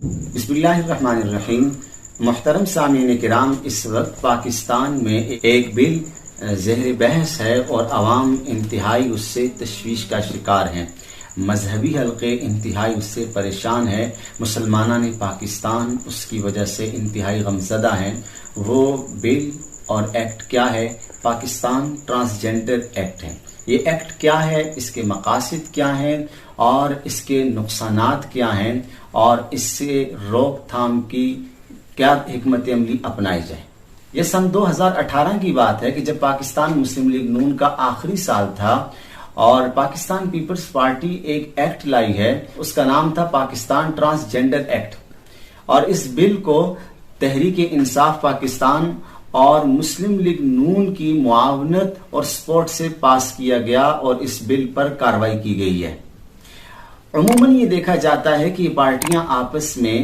بسم اللہ الرحمن الرحیم. محترم سامعین کرام، اس وقت پاکستان میں ایک بل زیر بحث ہے اور عوام انتہائی اس سے تشویش کا شکار ہیں. مذہبی حلقے انتہائی اس سے پریشان ہیں. مسلمانان پاکستان اس کی وجہ سے انتہائی غمزدہ ہیں. وہ بل اور ایکٹ کیا ہے؟ پاکستان ٹرانسجینڈر ایکٹ ہے. یہ ایکٹ کیا ہے، اس کے مقاصد کیا ہیں اور اس کے نقصانات کیا ہیں اور اس سے روک تھام کی کیا حکمت عملی اپنائی جائے. یہ سن 2018 کی بات ہے کہ جب پاکستان مسلم لیگ نون کا آخری سال تھا اور پاکستان پیپلز پارٹی ایک ایکٹ لائی ہے. اس کا نام تھا پاکستان ٹرانسجینڈر ایکٹ، اور اس بل کو تحریک انصاف پاکستان اور مسلم لیگ نون کی معاونت اور سپورٹ سے پاس کیا گیا اور اس بل پر کارروائی کی گئی ہے. عموماً یہ دیکھا جاتا ہے کہ یہ پارٹیاں آپس میں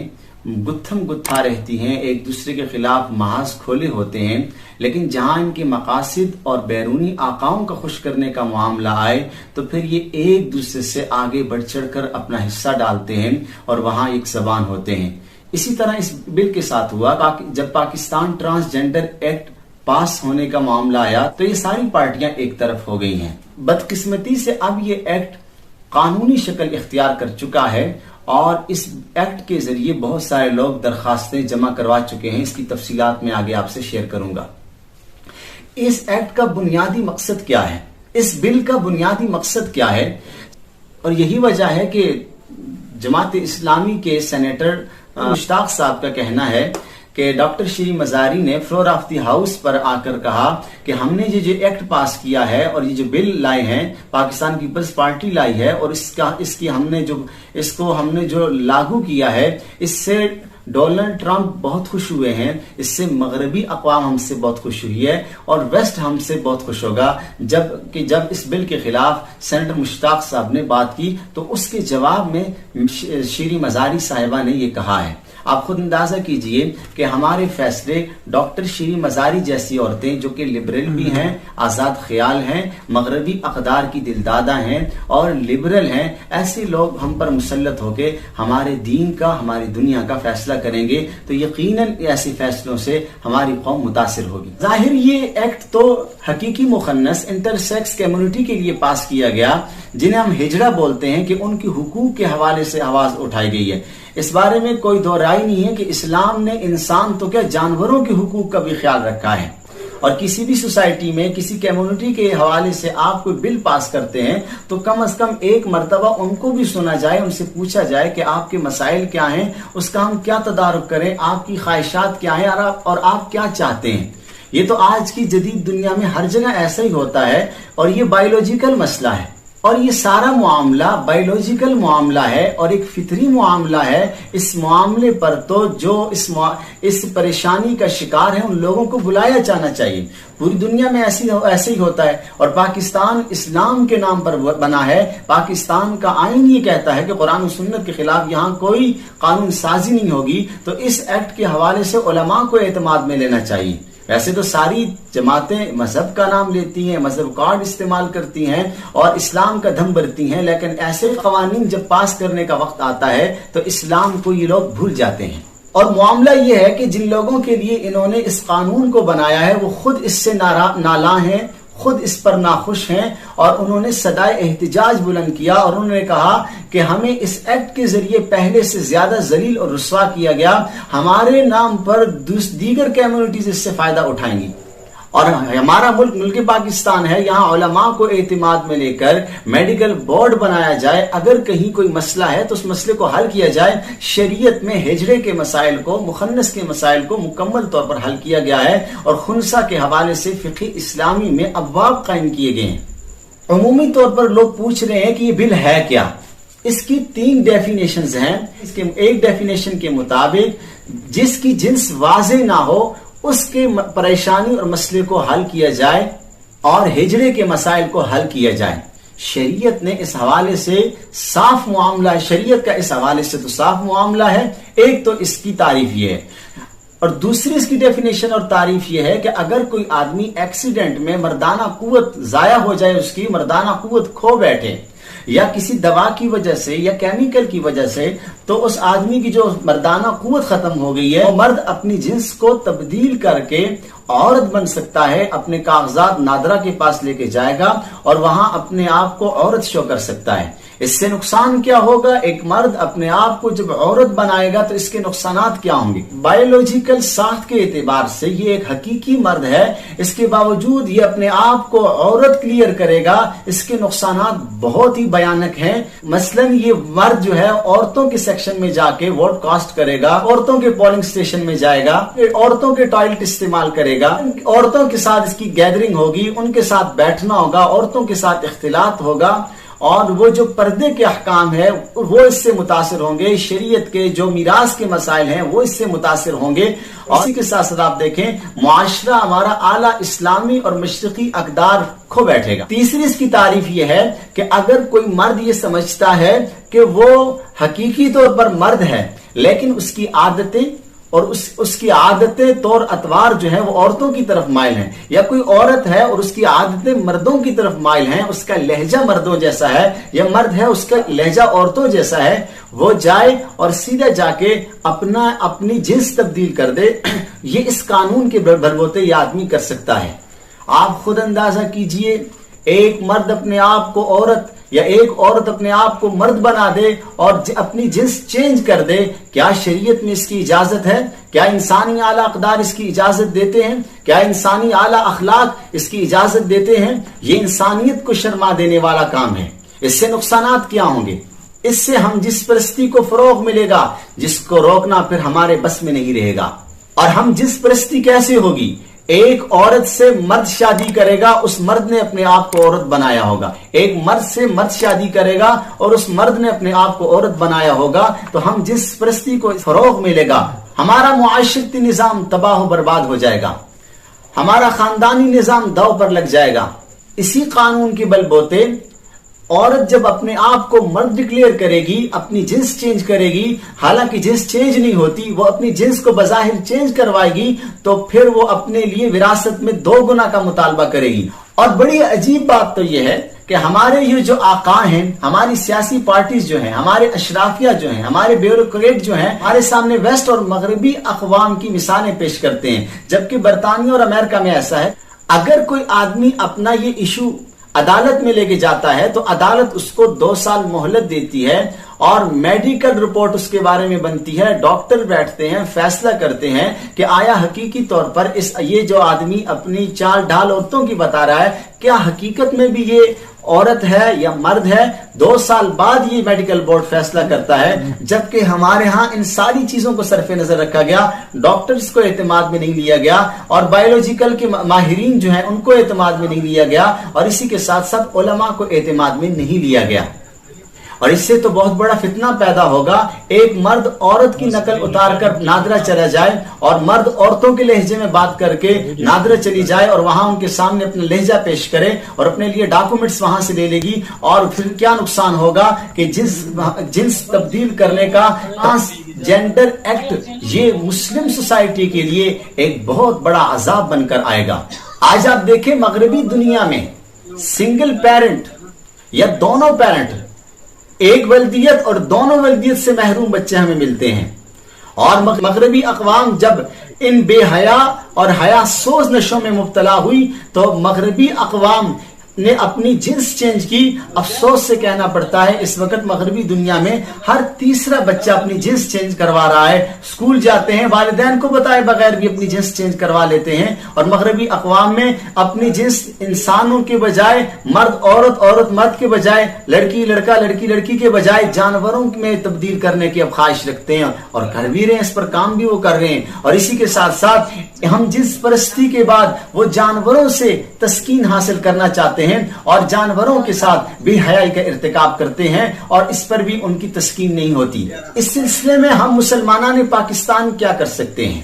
گتھم گتھا رہتی ہیں، ایک دوسرے کے خلاف محاذ کھولے ہوتے ہیں، لیکن جہاں ان کے مقاصد اور بیرونی آقاؤں کا خوش کرنے کا معاملہ آئے تو پھر یہ ایک دوسرے سے آگے بڑھ چڑھ کر اپنا حصہ ڈالتے ہیں اور وہاں ایک زبان ہوتے ہیں. اسی طرح اس بل کے ساتھ ہوا جب پاکستان ٹرانسجینڈر ایکٹ پاس ہونے کا معاملہ آیا تو یہ ساری پارٹیاں ایک طرف ہو گئی ہیں. بدقسمتی سے اب یہ ایکٹ قانونی شکل اختیار کر چکا ہے اور اس ایکٹ کے ذریعے بہت سارے لوگ درخواستیں جمع کروا چکے ہیں. اس کی تفصیلات میں آگے آپ سے شیئر کروں گا. اس ایکٹ کا بنیادی مقصد کیا ہے؟ اس بل کا بنیادی مقصد کیا ہے؟ اور یہی وجہ ہے کہ جماعت اسلامی کے سینیٹر مشتاق صاحب کا کہنا ہے کہ ڈاکٹر شری مزاری نے فلور آف دی ہاؤس پر آ کر کہا کہ ہم نے جو ایکٹ پاس کیا ہے اور یہ جو بل لائے ہیں پاکستان پیپلز پارٹی لائی ہے اور اس کو ہم نے جو لاگو کیا ہے، اس سے ڈونلڈ ٹرمپ بہت خوش ہوئے ہیں، اس سے مغربی اقوام ہم سے بہت خوش ہوئی ہے اور ویسٹ ہم سے بہت خوش ہوگا. جب اس بل کے خلاف سینیٹر مشتاق صاحب نے بات کی تو اس کے جواب میں شری مزاری صاحبہ نے یہ کہا ہے. آپ خود اندازہ کیجئے کہ ہمارے فیصلے ڈاکٹر شری مزاری جیسی عورتیں جو کہ لبرل بھی ہیں، آزاد خیال ہیں، مغربی اقدار کی دلدادہ ہیں اور لبرل ہیں، ایسے لوگ ہم پر مسلط ہو کے ہمارے دین کا، ہماری دنیا کا فیصلہ کریں گے تو یقیناً ایسے فیصلوں سے ہماری قوم متاثر ہوگی. ظاہر یہ ایکٹ تو حقیقی مخنث انٹرسیکس کمیونٹی کے لیے پاس کیا گیا جنہیں ہم ہجڑا بولتے ہیں کہ ان کے حقوق کے حوالے سے آواز اٹھائی گئی ہے. اس بارے میں کوئی دو رائے نہیں ہے کہ اسلام نے انسان تو کیا جانوروں کے حقوق کا بھی خیال رکھا ہے. اور کسی بھی سوسائٹی میں کسی کمیونٹی کے حوالے سے آپ کوئی بل پاس کرتے ہیں تو کم از کم ایک مرتبہ ان کو بھی سنا جائے، ان سے پوچھا جائے کہ آپ کے مسائل کیا ہیں، اس کا ہم کیا تدارک کریں، آپ کی خواہشات کیا ہیں اور آپ کیا چاہتے ہیں. یہ تو آج کی جدید دنیا میں ہر جگہ ایسا ہی ہوتا ہے اور یہ بایولوجیکل مسئلہ ہے اور یہ سارا معاملہ بایولوجیکل معاملہ ہے اور ایک فطری معاملہ ہے. اس معاملے پر تو جو اس پریشانی کا شکار ہے ان لوگوں کو بلایا جانا چاہیے. پوری دنیا میں ایسے ہی ہوتا ہے اور پاکستان اسلام کے نام پر بنا ہے. پاکستان کا آئین یہ کہتا ہے کہ قرآن و سنت کے خلاف یہاں کوئی قانون سازی نہیں ہوگی، تو اس ایکٹ کے حوالے سے علماء کو اعتماد میں لینا چاہیے. ویسے تو ساری جماعتیں مذہب کا نام لیتی ہیں، مذہب کارڈ استعمال کرتی ہیں اور اسلام کا دھم بھرتی ہیں، لیکن ایسے قوانین جب پاس کرنے کا وقت آتا ہے تو اسلام کو یہ لوگ بھول جاتے ہیں. اور معاملہ یہ ہے کہ جن لوگوں کے لیے انہوں نے اس قانون کو بنایا ہے وہ خود اس سے نالاں ہیں، خود اس پر ناخوش ہیں اور انہوں نے صدائے احتجاج بلند کیا اور انہوں نے کہا کہ ہمیں اس ایکٹ کے ذریعے پہلے سے زیادہ ذلیل اور رسوا کیا گیا، ہمارے نام پر دیگر کمیونٹیز اس سے فائدہ اٹھائیں گی. اور ہمارا ملک پاکستان ہے، یہاں علماء کو اعتماد میں لے کر میڈیکل بورڈ بنایا جائے، اگر کہیں کوئی مسئلہ ہے تو اس مسئلے کو حل کیا جائے. شریعت میں ہجڑے کے مسائل کو، مخنث کے مسائل کو مکمل طور پر حل کیا گیا ہے اور خنثی کے حوالے سے فقہ اسلامی میں ابواب قائم کیے گئے ہیں. عمومی طور پر لوگ پوچھ رہے ہیں کہ یہ بل ہے کیا. اس کی 3 ڈیفینیشنز ہیں. اس کے ایک ڈیفینیشن کے مطابق جس کی جنس واضح نہ ہو اس کے پریشانی اور مسئلے کو حل کیا جائے اور ہجڑے کے مسائل کو حل کیا جائے. شریعت نے اس حوالے سے صاف معاملہ ہے، شریعت کا اس حوالے سے تو صاف معاملہ ہے. ایک تو اس کی تعریف یہ ہے اور دوسری اس کی ڈیفینیشن اور تعریف یہ ہے کہ اگر کوئی آدمی ایکسیڈنٹ میں مردانہ قوت ضائع ہو جائے، اس کی مردانہ قوت کھو بیٹھے یا کسی دوا کی وجہ سے یا کیمیکل کی وجہ سے تو اس آدمی کی جو مردانہ قوت ختم ہو گئی ہے، مرد اپنی جنس کو تبدیل کر کے عورت بن سکتا ہے، اپنے کاغذات نادرہ کے پاس لے کے جائے گا اور وہاں اپنے آپ کو عورت شو کر سکتا ہے۔ اس سے نقصان کیا ہوگا؟ ایک مرد اپنے آپ کو جب عورت بنائے گا تو اس کے نقصانات کیا ہوں گے؟ بایولوجیکل ساخت کے اعتبار سے یہ ایک حقیقی مرد ہے، اس کے باوجود یہ اپنے آپ کو عورت کلیئر کرے گا، اس کے نقصانات بہت ہی بھیانک ہیں۔ مثلا یہ مرد جو ہے عورتوں کے سیکشن میں جا کے ووٹ کاسٹ کرے گا، عورتوں کے پولنگ سٹیشن میں جائے گا، عورتوں کے ٹوائلٹ استعمال کرے گا، عورتوں کے ساتھ اس کی گیدرنگ ہوگی، ان کے ساتھ بیٹھنا ہوگا، عورتوں کے ساتھ اختلاط ہوگا، اور وہ جو پردے کے احکام ہے وہ اس سے متاثر ہوں گے، شریعت کے جو میراث کے مسائل ہیں وہ اس سے متاثر ہوں گے، اور اسی کے ساتھ ساتھ آپ دیکھیں معاشرہ ہمارا اعلیٰ اسلامی اور مشرقی اقدار کھو بیٹھے گا۔ تیسری اس کی تعریف یہ ہے کہ اگر کوئی مرد یہ سمجھتا ہے کہ وہ حقیقی طور پر مرد ہے لیکن اس کی عادتیں اور اس کی عادتیں طور اطوار جو ہیں وہ عورتوں کی طرف مائل ہیں، یا کوئی عورت ہے اور اس کی عادتیں مردوں کی طرف مائل ہیں، اس کا لہجہ مردوں جیسا ہے، یا مرد ہے اس کا لہجہ عورتوں جیسا ہے، وہ جائے اور سیدھا جا کے اپنی جنس تبدیل کر دے، یہ اس قانون کے بلبوتے یہ آدمی کر سکتا ہے۔ آپ خود اندازہ کیجئے، ایک مرد اپنے آپ کو عورت یا ایک عورت اپنے آپ کو مرد بنا دے اور اپنی جنس چینج کر دے، کیا شریعت میں اس کی اجازت ہے؟ کیا انسانی اعلیٰ اقدار اس کی اجازت دیتے ہیں؟ کیا انسانی اعلیٰ اخلاق اس کی اجازت دیتے ہیں؟ یہ انسانیت کو شرما دینے والا کام ہے۔ اس سے نقصانات کیا ہوں گے؟ اس سے ہم جس پرستی کو فروغ ملے گا جس کو روکنا پھر ہمارے بس میں نہیں رہے گا۔ اور ہم جس پرستی کیسے ہوگی؟ ایک عورت سے مرد شادی کرے گا، اس مرد نے اپنے آپ کو عورت بنایا ہوگا، ایک مرد سے مرد شادی کرے گا اور اس مرد نے اپنے آپ کو عورت بنایا ہوگا، تو ہم جس پرستی کو فروغ ملے گا ہمارا معاشرتی نظام تباہ و برباد ہو جائے گا، ہمارا خاندانی نظام داؤ پر لگ جائے گا۔ اسی قانون کے بل بوتے عورت جب اپنے آپ کو مرد ڈکلیئر کرے گی، اپنی جنس چینج کرے گی، حالانکہ جنس چینج نہیں ہوتی، وہ اپنی جنس کو بظاہر چینج کروائے گی، تو پھر وہ اپنے لیے وراثت میں 2 گنا کا مطالبہ کرے گی۔ اور بڑی عجیب بات تو یہ ہے کہ ہمارے یہ جو آقا ہیں، ہماری سیاسی پارٹیز جو ہیں، ہمارے اشرافیہ جو ہیں، ہمارے بیوروکریٹ جو ہیں، ہمارے سامنے ویسٹ اور مغربی اقوام کی مثالیں پیش کرتے ہیں، جبکہ برطانیہ اور امریکہ میں ایسا ہے، اگر کوئی آدمی اپنا یہ ایشو عدالت میں لے کے جاتا ہے تو عدالت اس کو 2 سال مہلت دیتی ہے اور میڈیکل رپورٹ اس کے بارے میں بنتی ہے، ڈاکٹر بیٹھتے ہیں، فیصلہ کرتے ہیں کہ آیا حقیقی طور پر یہ جو آدمی اپنی چال ڈھال عورتوں کی بتا رہا ہے کیا حقیقت میں بھی یہ عورت ہے یا مرد ہے۔ 2 سال بعد یہ میڈیکل بورڈ فیصلہ کرتا ہے، جبکہ ہمارے ہاں ان ساری چیزوں کو صرف نظر رکھا گیا، ڈاکٹرز کو اعتماد میں نہیں لیا گیا اور بایولوجیکل کے ماہرین جو ہیں ان کو اعتماد میں نہیں لیا گیا، اور اسی کے ساتھ ساتھ علماء کو اعتماد میں نہیں لیا گیا۔ اور اس سے تو بہت بڑا فتنہ پیدا ہوگا، ایک مرد عورت کی نقل اتار کر نادرہ چلا جائے اور مرد عورتوں کے لہجے میں بات کر کے نادرہ چلی جائے اور وہاں ان کے سامنے اپنا لہجہ پیش کرے اور اپنے لیے ڈاکومنٹس وہاں سے لے لے گی، اور پھر کیا نقصان ہوگا کہ جنس تبدیل کرنے کا جینڈر ایکٹ یہ مسلم سوسائٹی کے لیے ایک بہت بڑا عذاب بن کر آئے گا۔ آج آپ دیکھیں مغربی دنیا میں سنگل پیرنٹ یا دونوں پیرنٹ، ایک ولدیت اور دونوں ولدیت سے محروم بچے ہمیں ملتے ہیں، اور مغربی اقوام جب ان بے حیا اور حیا سوز نشوں میں مبتلا ہوئی تو مغربی اقوام نے اپنی جنس چینج کی۔ افسوس سے کہنا پڑتا ہے اس وقت مغربی دنیا میں ہر تیسرا بچہ اپنی جنس چینج کروا رہا ہے، اسکول جاتے ہیں والدین کو بتائے بغیر بھی اپنی جنس چینج کروا لیتے ہیں، اور مغربی اقوام میں اپنی جنس انسانوں کے بجائے مرد عورت، عورت مرد کے بجائے لڑکی لڑکا، لڑکی لڑکی کے بجائے جانوروں میں تبدیل کرنے کی اب خواہش رکھتے ہیں، اور کر بھی رہے ہیں، اس پر کام بھی وہ کر رہے ہیں۔ اور اسی کے ساتھ ساتھ ہم جنس پرستی کے بعد وہ جانوروں سے تسکین حاصل کرنا چاہتے ہیں اور جانوروں کے ساتھ بے حیائی کا ارتکاب کرتے ہیں، اور اس پر بھی ان کی تسکین نہیں ہوتی۔ اس سلسلے میں ہم مسلمانان پاکستان کیا کر سکتے ہیں؟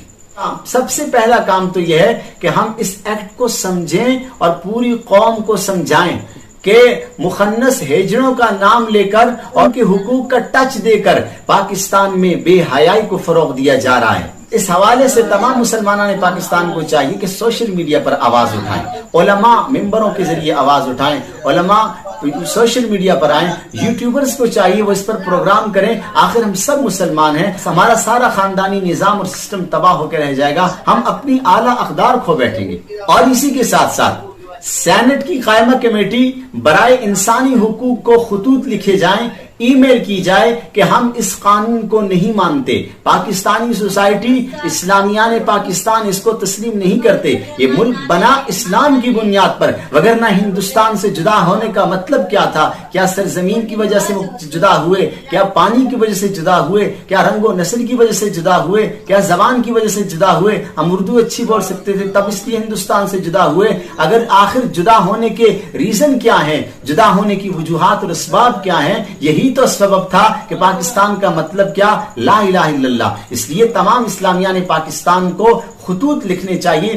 سب سے پہلا کام تو یہ ہے کہ ہم اس ایکٹ کو سمجھیں اور پوری قوم کو سمجھائیں کہ مخنث ہیجڑوں کا نام لے کر اور ان کے حقوق کا ٹچ دے کر پاکستان میں بے حیائی کو فروغ دیا جا رہا ہے۔ اس حوالے سے تمام مسلمانان پاکستان کو چاہیے کہ سوشل میڈیا پر آواز اٹھائیں، علماء ممبروں کے ذریعے آواز اٹھائیں، علماء سوشل میڈیا پر آئیں، یوٹیوبرز کو چاہیے وہ اس پر پروگرام کریں۔ آخر ہم سب مسلمان ہیں، ہمارا سارا خاندانی نظام اور سسٹم تباہ ہو کے رہ جائے گا، ہم اپنی اعلیٰ اقدار کھو بیٹھیں گے۔ اور اسی کے ساتھ ساتھ سینٹ کی قائمہ کمیٹی برائے انسانی حقوق کو خطوط لکھے جائیں، ای میل کی جائے کہ ہم اس قانون کو نہیں مانتے، پاکستانی سوسائٹی اسلامیان پاکستان اس کو تسلیم نہیں کرتے، یہ ملک بنا اسلام کی بنیاد پر، وگرنہ ہندوستان سے جدا ہونے کا مطلب کیا تھا؟ کیا سرزمین کی وجہ سے جدا ہوئے؟ کیا پانی کی وجہ سے جدا ہوئے؟ کیا رنگ و نسل کی وجہ سے جدا ہوئے؟ کیا زبان کی وجہ سے جدا ہوئے؟ ہم اردو اچھی بول سکتے تھے تب اس لیے ہندوستان سے جدا ہوئے؟ اگر آخر جدا ہونے کے ریزن کیا ہیں، جدا ہونے کی وجوہات اور اسباب کیا ہیں، یہی تو سبب تھا کہ پاکستان کا مطلب کیا؟ لا الہ الا اللہ۔ اس لیے تمام اسلامیان پاکستان کو خطوط لکھنے چاہیے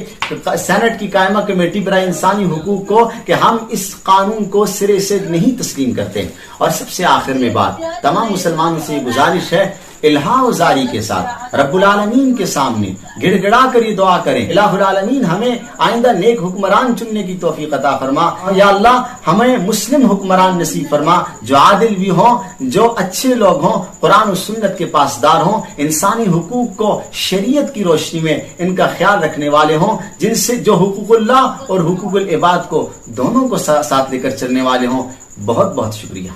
سینٹ کی قائمہ کمیٹی برائے انسانی حقوق کو کہ ہم اس قانون کو سرے سے نہیں تسلیم کرتے۔ اور سب سے آخر میں بات، تمام مسلمانوں سے یہ گزارش ہے، الہا و زاری کے ساتھ رب العالمین کے سامنے گڑ گڑا کر یہ دعا کریں، الہ العالمین ہمیں آئندہ نیک حکمران چننے کی توفیق عطا فرما، یا اللہ ہمیں مسلم حکمران نصیب فرما جو عادل بھی ہوں، جو اچھے لوگ ہوں، قرآن و سنت کے پاسدار ہوں، انسانی حقوق کو شریعت کی روشنی میں ان کا خیال رکھنے والے ہوں، جن سے جو حقوق اللہ اور حقوق العباد کو دونوں کو ساتھ لے کر چلنے والے ہوں۔ بہت بہت شکریہ۔